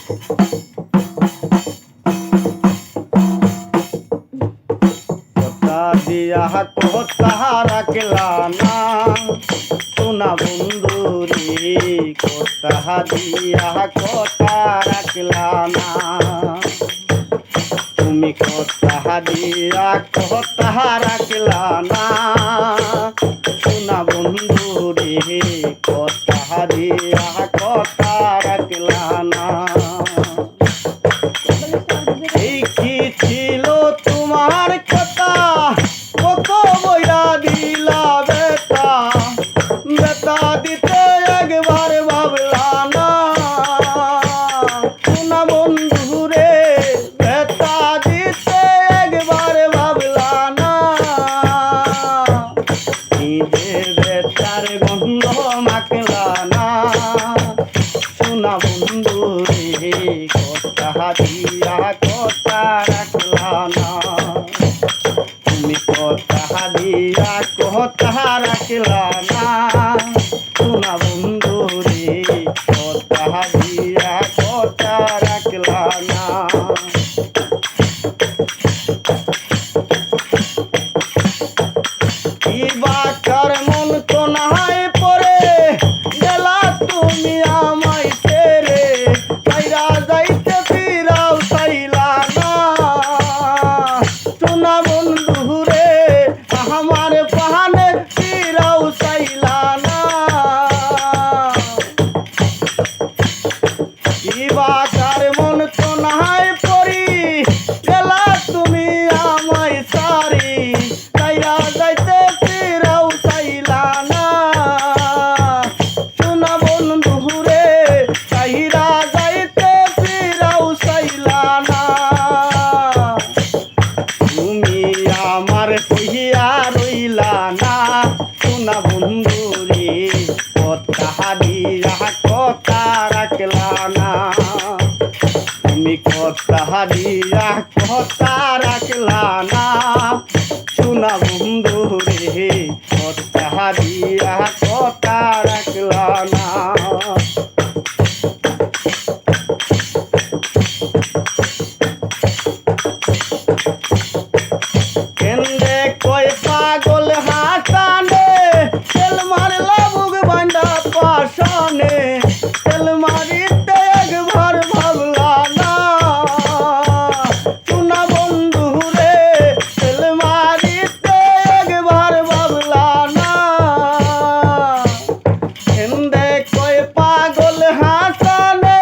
কথা দিয়া কথা রাখলা না সোনা বন্ধু রে, কথা দিয়া কথা রাখলা না। তুমি কথা দিয়া কথা রাখলা না সোনা বন্ধু রে, কথা দিয়া কথা রাখলা না। এই কি ছিল তোমার কথা, কত বইয়া দিলা বেটা, বেটা দিতে একবার ভাবলা না সোনা বন্ধু রে, বেটা দিতে একবার ভাবলা না। নিজে বেটার গন্ধ মাখলা না সোনা বন্ধু রে, কথা দিয়া কথা রাখলা না। তুমি কথা দিয়া কথা রাখলা না সোনা বন্ধু রে, কথা দিয়া কথা রাখলা না। কি বাকার মন কোনায় পড়ে গেলা তুমি আমায় ছেড়ে, কাইরা যাইতে ফিরাও চাইলা না সোনা বন্ধু রে, আমার পাহানে ফিরাও চাইলা না। কি বাকার মন কোনায় পড়ি গেলা তুমি আমায় সারি, কাইরা যাইতে ফিরাও চাইলা না সোনা বন্ধু রে, কাইরা যাইতে ফিরাও চাইলা না। তুমি আমার কহিয়া রইলা না সোনা বন্ধু রে, কথা দিয়া কথা রাখলা না। তুমি কথা দিয়া কথা রাখলা না সোনা বন্ধু রে, কথা দিয়া কথা রাখলা না। কেন্দে কয় পাগল হাসানে, তেল মারলা বুক বান্ডা পাশানে, তেল মারিতে একবার ভাবলা না সোনা বন্ধু রে, তেল মারিতে একবার ভাবলা না। কেন্দে কয় পাগল হাসানে,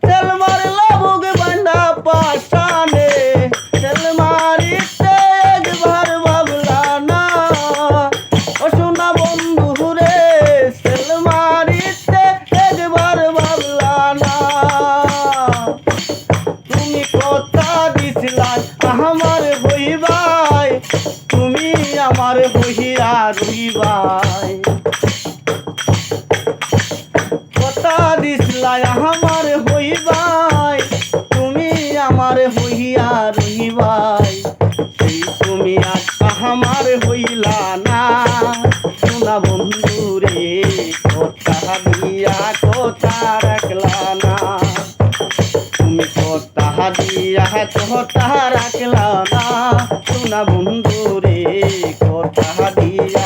তেল মারলা বুক বান্ডা পাশানে, তেল মারিতে একবার ভাবলা না ও সোনা বন্ধু রে, তেল মারিতে একবার ভাবলা না। তুমি কথা দিছিলা আমার হইবাই, তুমি আমার হইয়া রইবাই, কথা দিছিলা আমার হইবাই, তুমি আমার হইয়া রইবাই। সেই তুমি আজ আমার হইলা না সোনা বন্ধু রে, কথা দিয়া কথা রাখলা না। তুমি কথা দিয়া কথা রাখলা না সোনা বন্ধু রে, কথা দিয়া